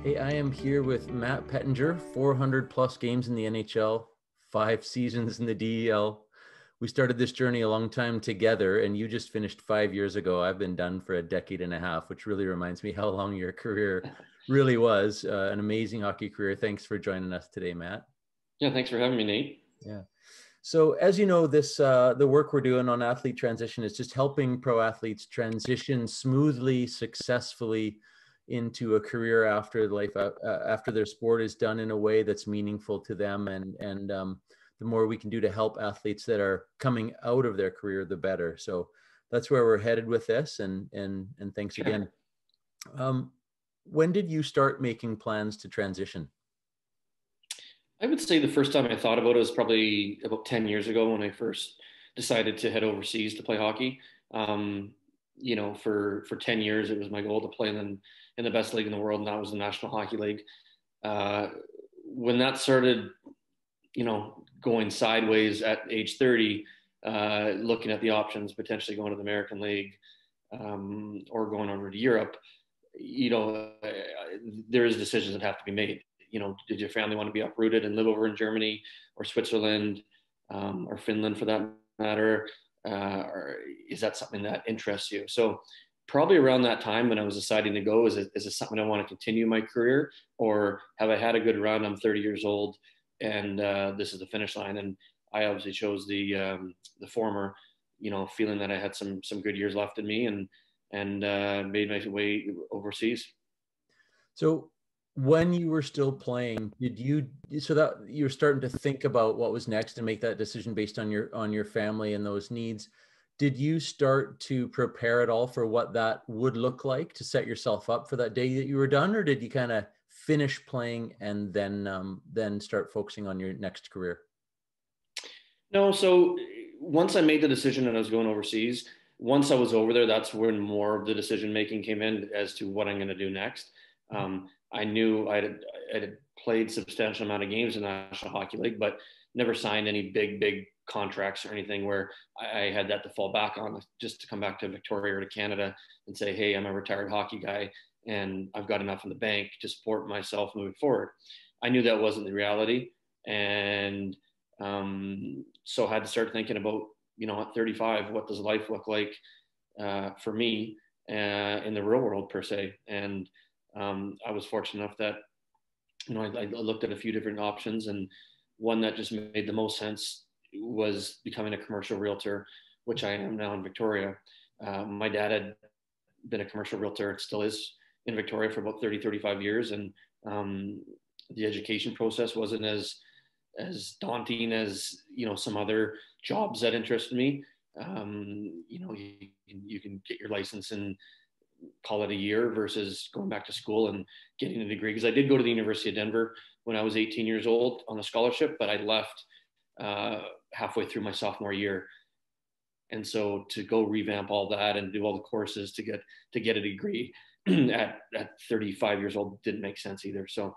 Hey, I am here with Matt Pettinger, 400 plus games in the NHL, 5 seasons in the DEL. We started this journey a long time together, and you just finished 5 years ago. I've been done for a decade and a half, which really reminds me how long your career really was. An amazing hockey career. Thanks for joining us today, Matt. Yeah, thanks for having me, Nate. Yeah. So as you know, this the work we're doing on athlete transition is just helping pro athletes transition smoothly, successfully into a career after life after their sport is done in a way that's meaningful to them, and the more we can do to help athletes that are coming out of their career, the better. So that's where we're headed with this, and thanks Sure. again. Um, when did you start making plans to transition? I would say the first time I thought about it was probably about 10 years ago when I first decided to head overseas to play hockey. Um, for 10 years, it was my goal to play in the best league in the world, and that was the National Hockey League. Uh, when that started, going sideways at age 30, looking at the options, potentially going to the American League or going over to Europe, there is decisions that have to be made. Did your family want to be uprooted and live over in Germany or Switzerland or Finland for that matter? Or is that something that interests you? So probably around that time when I was deciding to go, is it something I want to continue my career, or have I had a good run? I'm 30 years old and this is the finish line. And I obviously chose the former, feeling that I had some good years left in me, and made my way overseas. So when you were still playing, so that you were starting to think about what was next and make that decision based on your family and those needs. Did you start to prepare at all for what that would look like to set yourself up for that day that you were done, or did you kind of finish playing and then start focusing on your next career? No, so once I made the decision that I was going overseas, once I was over there, that's when more of the decision making came in as to what I'm going to do next. I knew I had played substantial amount of games in the National Hockey League, but never signed any big contracts or anything where I had that to fall back on, just to come back to Victoria or to Canada and say, hey, I'm a retired hockey guy and I've got enough in the bank to support myself moving forward. I knew that wasn't the reality, and so I had to start thinking about, at 35, what does life look like for me in the real world per se. And I was fortunate enough that, I looked at a few different options, and one that just made the most sense was becoming a commercial realtor, which I am now in Victoria. My dad had been a commercial realtor, it still is, in Victoria for about 30, 35 years. And the education process wasn't as daunting as some other jobs that interested me. You can get your license and call it a year versus going back to school and getting a degree. Because I did go to the University of Denver when I was 18 years old on a scholarship, but I left halfway through my sophomore year. And so to go revamp all that and do all the courses to get a degree at 35 years old didn't make sense either. So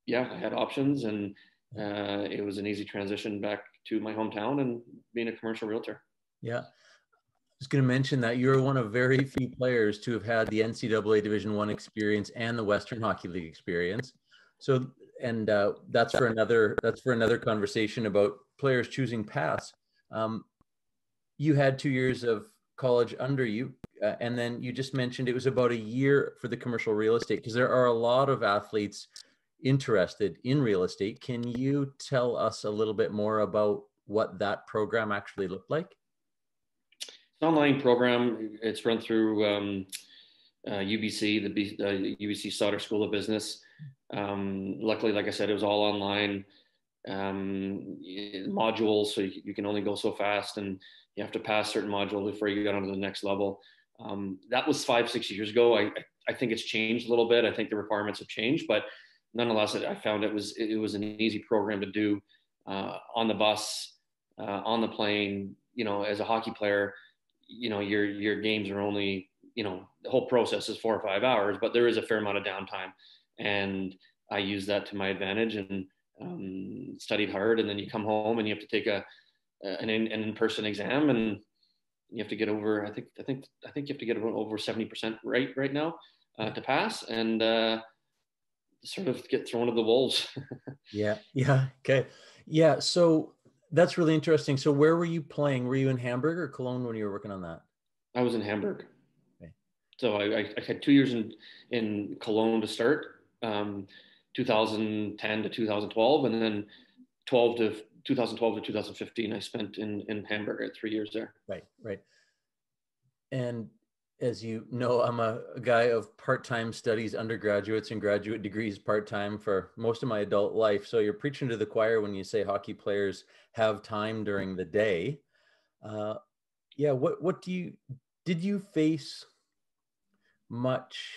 yeah, I had options, and it was an easy transition back to my hometown and being a commercial realtor. Yeah. I was going to mention that you're one of very few players to have had the NCAA Division I experience and the Western Hockey League experience. So, and that's for another conversation about players choosing paths. You had 2 years of college under you, and then you just mentioned it was about a year for the commercial real estate, because there are a lot of athletes interested in real estate. Can you tell us a little bit more about what that program actually looked like? It's an online program. It's run through UBC, the UBC Sauder School of Business. Luckily, like I said, it was all online modules, so you can only go so fast, and you have to pass certain modules before you get onto the next level. That was 5, 6 years ago. I think it's changed a little bit. I think the requirements have changed, but nonetheless, I found it was an easy program to do on the bus, on the plane. As a hockey player, your games are only, the whole process is 4 or 5 hours, but there is a fair amount of downtime, and I used that to my advantage and studied hard. And then you come home and you have to take an in-person exam, and you have to get over, I think you have to get over 70% right now. to pass and sort of get thrown to the wolves. Yeah. Yeah. Okay. Yeah. So that's really interesting. So where were you playing? Were you in Hamburg or Cologne when you were working on that? I was in Hamburg. Okay. So I had 2 years in Cologne to start, 2010 to 2012, and then 2012 to 2015, I spent in Hamburg at 3 years there. Right. Right. And as you know, I'm a guy of part-time studies, undergraduates and graduate degrees part-time for most of my adult life. So you're preaching to the choir when you say hockey players have time during the day. Uh, yeah. What did you face much?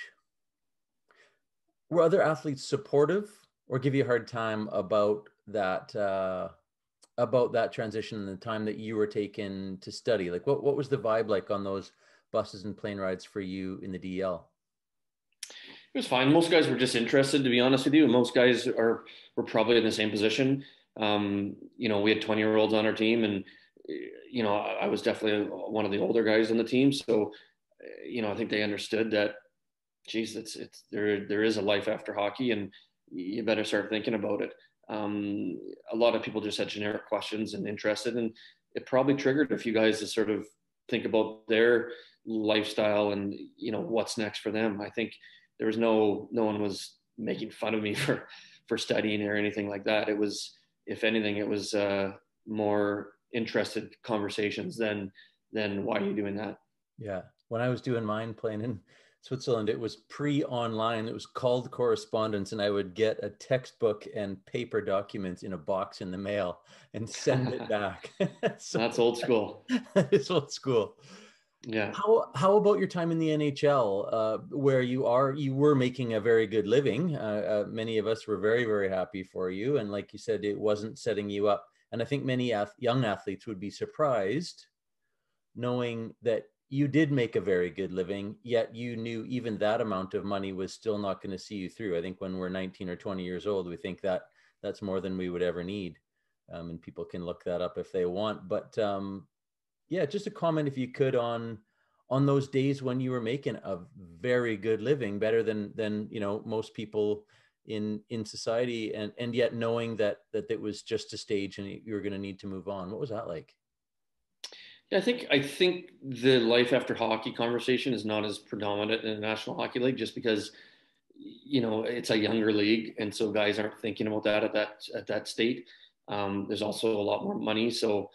Were other athletes supportive or give you a hard time about that transition and the time that you were taking to study? Like what was the vibe like on those buses and plane rides for you in the DL? It was fine. Most guys were just interested, to be honest with you. Most guys were probably in the same position. We had 20-year-olds on our team, and I was definitely one of the older guys on the team. So, I think they understood that, geez, there is a life after hockey, and you better start thinking about it. A lot of people just had generic questions and interested, and it probably triggered a few guys to sort of think about their lifestyle and what's next for them. I think there was no one was making fun of me for studying or anything like that. It was, if anything, it was more interested conversations than why are you doing that? Yeah. When I was doing mine playing in Switzerland, it was pre-online. It was called correspondence, and I would get a textbook and paper documents in a box in the mail and send it back. So That's old school. it's old school. Yeah. How about your time in the NHL, where you were making a very good living? Many of us were very, very happy for you, and like you said, it wasn't setting you up. And I think many young athletes would be surprised knowing that you did make a very good living, yet you knew even that amount of money was still not going to see you through. I think when we're 19 or 20 years old, we think that that's more than we would ever need. And people can look that up if they want. But yeah, just a comment if you could on those days when you were making a very good living, better than most people in society, and yet knowing that it was just a stage and you were going to need to move on. What was that like? Yeah, I think the life after hockey conversation is not as predominant in the National Hockey League, just because it's a younger league, and so guys aren't thinking about that at that state. There's also a lot more money, so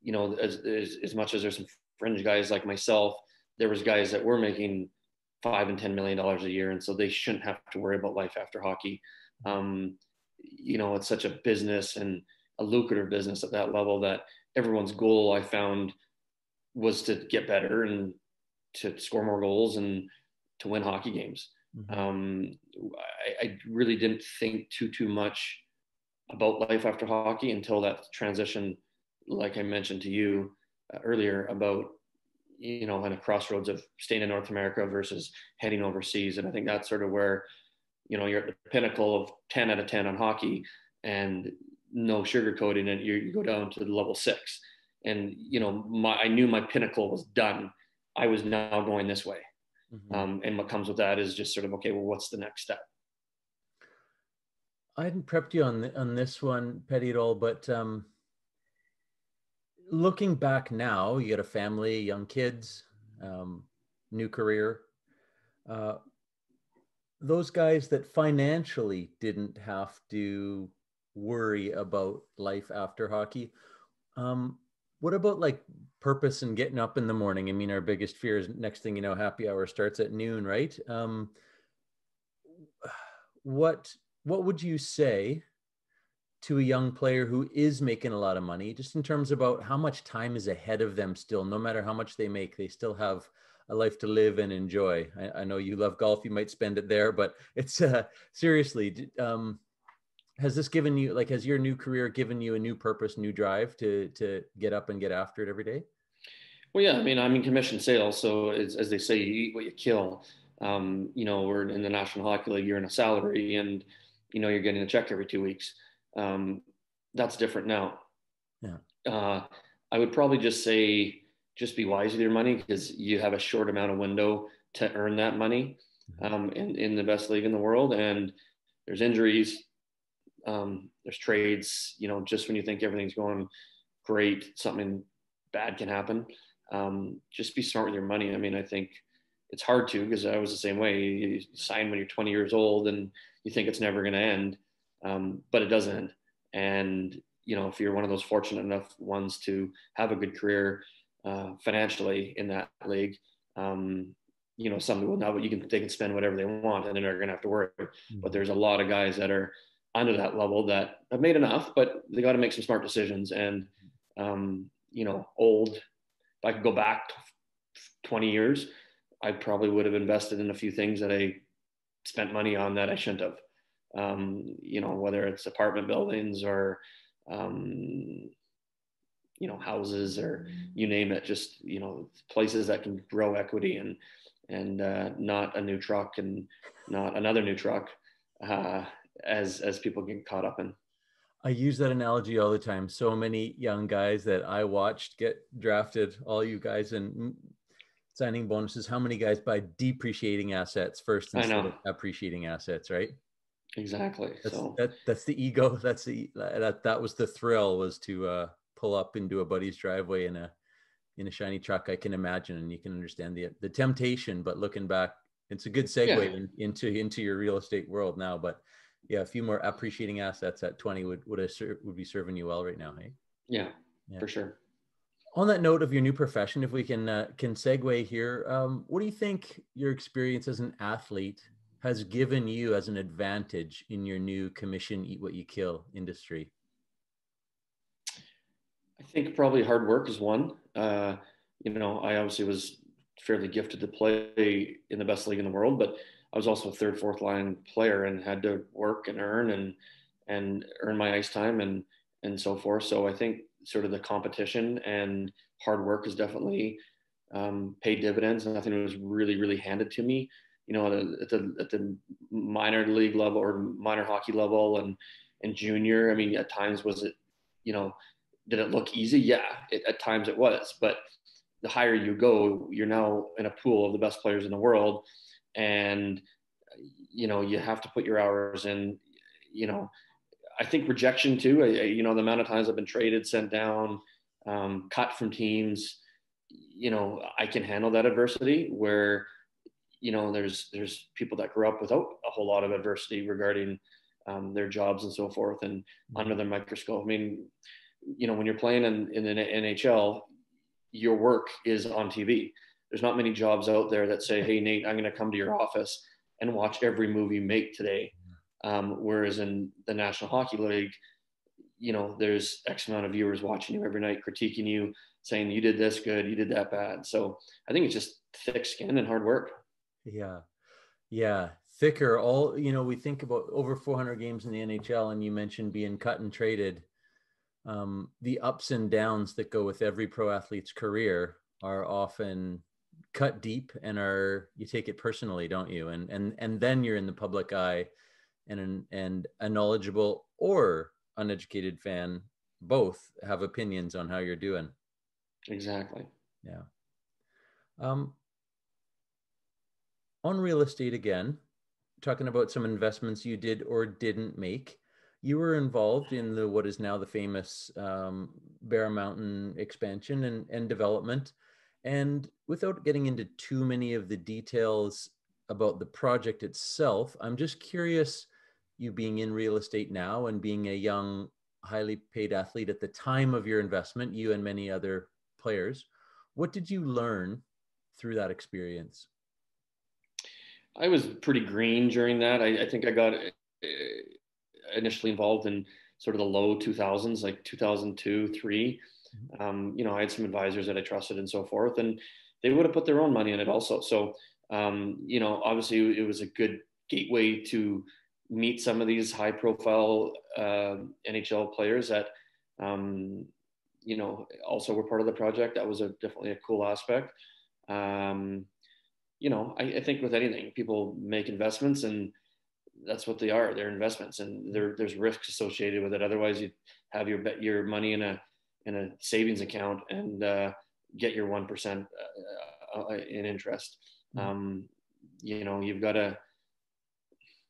as much as there's some fringe guys like myself, there was guys that were making $5 and $10 million a year, and so they shouldn't have to worry about life after hockey. It's such a business and a lucrative business at that level that everyone's goal, I found, was to get better and to score more goals and to win hockey games. Mm-hmm. I really didn't think too much about life after hockey until that transition, like I mentioned to you earlier, about on a crossroads of staying in North America versus heading overseas. And I think that's sort of where you're at the pinnacle of 10 out of 10 on hockey, and no sugarcoating it. You go down to the level 6, and I knew my pinnacle was done. I was now going this way. Mm-hmm. And what comes with that is just sort of, okay, well, what's the next step? I hadn't prepped you on this one, Petty, at all, but looking back now, you got a family, young kids, new career. Uh, those guys that financially didn't have to worry about life after hockey. Um, what about like purpose and getting up in the morning? I mean, our biggest fear is next thing you know, happy hour starts at noon, right? What would you say to a young player who is making a lot of money, just in terms about how much time is ahead of them still? No matter how much they make, they still have a life to live and enjoy. I know you love golf, you might spend it there, but it's seriously, has this given you, like, has your new career given you a new purpose, new drive to get up and get after it every day? Well, yeah, I mean, I'm in commission sales, so as they say, you eat what you kill. We're in the National Hockey League, you're in a salary, and you're getting a check every 2 weeks. Um, that's different now. Yeah. I would probably just say, just be wise with your money, because you have a short amount of window to earn that money. in the best league in the world. And there's injuries, there's trades, just when you think everything's going great, something bad can happen. Just be smart with your money. I mean, I think it's hard to, because I was the same way. You sign when you're 20 years old and you think it's never going to end, but it doesn't. And, if you're one of those fortunate enough ones to have a good career financially in that league, some people know they can spend whatever they want and they're not going to have to worry. Mm-hmm. But there's a lot of guys that are under that level that have made enough, but they got to make some smart decisions. And, if I could go back 20 years, I probably would have invested in a few things that I spent money on that I shouldn't have. Whether it's apartment buildings or, houses or you name it, just, places that can grow equity and not a new truck and not another new truck, as people get caught up in. I use that analogy all the time. So many young guys that I watched get drafted, all you guys, and signing bonuses. How many guys buy depreciating assets first instead of appreciating assets, right? Exactly. That's the ego. That was the thrill, was to pull up into a buddy's driveway in a shiny truck. I can imagine, and you can understand the temptation. But looking back, it's a good segue into your real estate world now. But yeah, a few more appreciating assets at 20 would be serving you well right now, hey? Yeah, for sure. On that note of your new profession, if we can segue here, what do you think your experience as an athlete has given you as an advantage in your new commission, eat what you kill industry? I think probably hard work is one. I obviously was fairly gifted to play in the best league in the world, but I was also a third, fourth line player and had to work and earn my ice time and so forth. So I think sort of the competition and hard work has definitely paid dividends. And nothing was really, really handed to me, at the minor league level or minor hockey level and junior. I mean, at times was it, did it look easy? Yeah, at times it was, but the higher you go, you're now in a pool of the best players in the world. And, you have to put your hours in, I think rejection too, the amount of times I've been traded, sent down, cut from teams, I can handle that adversity where, there's people that grew up without a whole lot of adversity regarding their jobs and so forth and under the microscope. I mean, when you're playing in the NHL, your work is on TV. There's not many jobs out there that say, hey, Nate, I'm going to come to your office and watch every move you make today. Whereas in the National Hockey League, there's X amount of viewers watching you every night, critiquing you, saying you did this good, you did that bad. So I think it's just thick skin and hard work. Yeah. Thicker. We think about over 400 games in the NHL, and you mentioned being cut and traded. The ups and downs that go with every pro athlete's career are often cut deep and you take it personally, don't you? And then you're in the public eye, and a knowledgeable or uneducated fan both have opinions on how you're doing. Exactly. Yeah. On real estate again, talking about some investments you did or didn't make. You were involved in what is now the famous Bear Mountain expansion and development. And without getting into too many of the details about the project itself, I'm just curious, you being in real estate now and being a young, highly paid athlete at the time of your investment, you and many other players, what did you learn through that experience? I was pretty green during that. I think I got initially involved in sort of the low 2000s, like 2002, 3. I had some advisors that I trusted and so forth, and they would have put their own money in it also. So, obviously it was a good gateway to meet some of these high profile NHL players that, also were part of the project. That was definitely a cool aspect. I think with anything, people make investments and that's what they are. They're investments and there's risks associated with it. Otherwise you'd have your money in a savings account and get your 1% in interest. you've got to,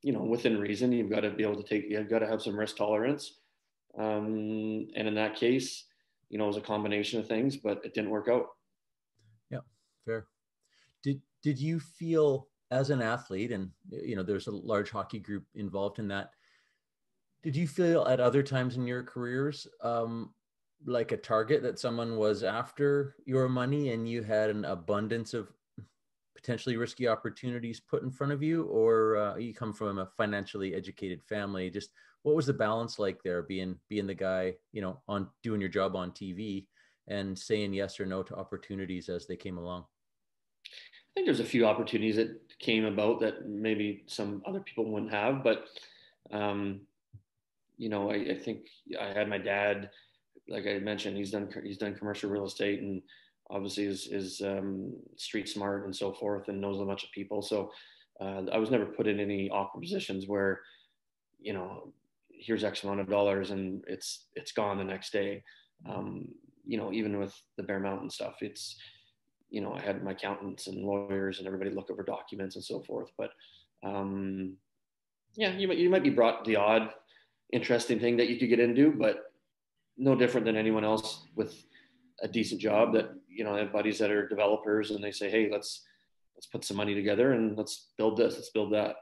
within reason, you've got to be able to you've got to have some risk tolerance. And in that case, it was a combination of things, but it didn't work out. Yeah, fair. Did you feel as an athlete, and there's a large hockey group involved in that, did you feel at other times in your careers like a target, that someone was after your money and you had an abundance of potentially risky opportunities put in front of you? Or you come from a financially educated family? Just what was the balance like there, being the guy, on doing your job on TV and saying yes or no to opportunities as they came along? I think there's a few opportunities that came about that maybe some other people wouldn't have, but I think I had my dad, like I mentioned, he's done commercial real estate, and obviously is street smart and so forth, and knows a bunch of people. So I was never put in any awkward positions where, here's X amount of dollars and it's gone the next day. Even with the Bear Mountain stuff, it's, I had my accountants and lawyers and everybody look over documents and so forth. But you might be brought the odd interesting thing that you could get into, but no different than anyone else with a decent job that, I have buddies that are developers and they say, hey, let's put some money together and let's build this, let's build that.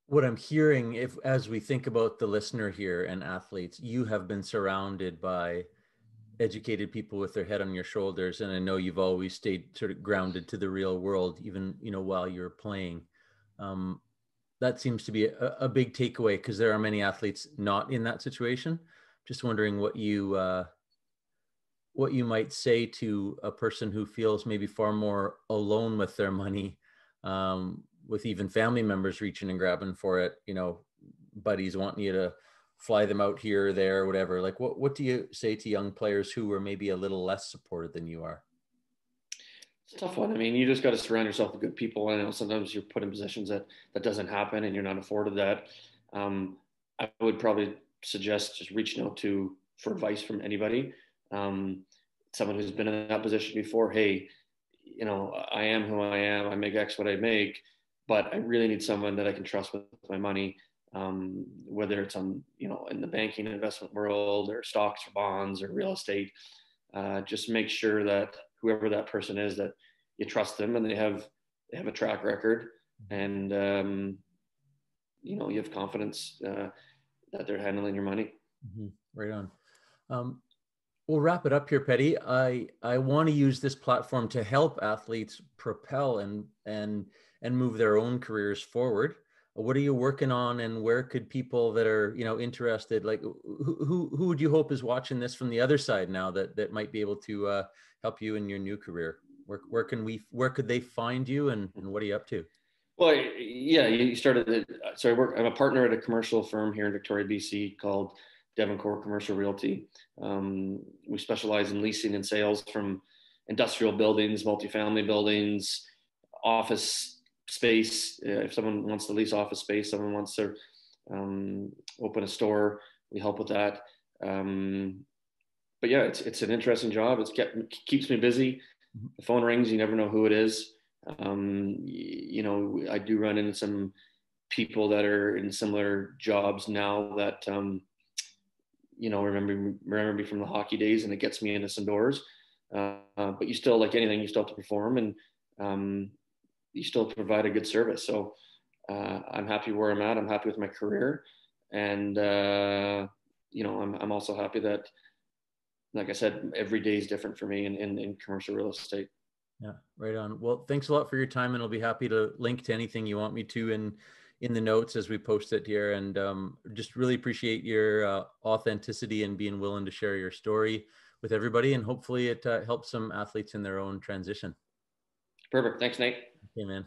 What I'm hearing, as we think about the listener here and athletes, you have been surrounded by educated people with their head on your shoulders. And I know you've always stayed sort of grounded to the real world, even, while you're playing. That seems to be a big takeaway, because there are many athletes not in that situation. Just wondering what you might say to a person who feels maybe far more alone with their money, with even family members reaching and grabbing for it, buddies wanting you to fly them out here or there or whatever. Like, what do you say to young players who are maybe a little less supported than you are? It's a tough one. I mean, you just got to surround yourself with good people. I know sometimes you're put in positions that doesn't happen and you're not afforded that. I would probably suggest just reaching out for advice from anybody. Someone who's been in that position before. Hey, I am who I am. I make X what I make, but I really need someone that I can trust with my money. Whether it's on, in the banking and investment world, or stocks or bonds or real estate, just make sure that whoever that person is, that you trust them and they have a track record, and you have confidence that they're handling your money. Mm-hmm. Right on. We'll wrap it up here, Petty. I want to use this platform to help athletes propel and move their own careers forward. What are you working on, and where could people that are interested, like who would you hope is watching this from the other side now, that might be able to help you in your new career? Where could they find you, and what are you up to? Well, yeah, you started. I'm a partner at a commercial firm here in Victoria, BC, called Devencore Commercial Realty. We specialize in leasing and sales from industrial buildings, multifamily buildings, office space. If someone wants to lease office space, someone wants to open a store, we help with that. But yeah, it's an interesting job. Keeps me busy. The phone rings, you never know who it is. I do run into some people that are in similar jobs now that remember me from the hockey days, and it gets me into some doors. But you still, like anything, you still have to perform, and you still provide a good service. So I'm happy where I'm at. I'm happy with my career, and I'm also happy that, like I said, every day is different for me in commercial real estate. Yeah, right on. Well, thanks a lot for your time, and I'll be happy to link to anything you want me to in the notes as we post it here. And just really appreciate your authenticity and being willing to share your story with everybody. And hopefully it helps some athletes in their own transition. Perfect. Thanks, Nate. Okay, man.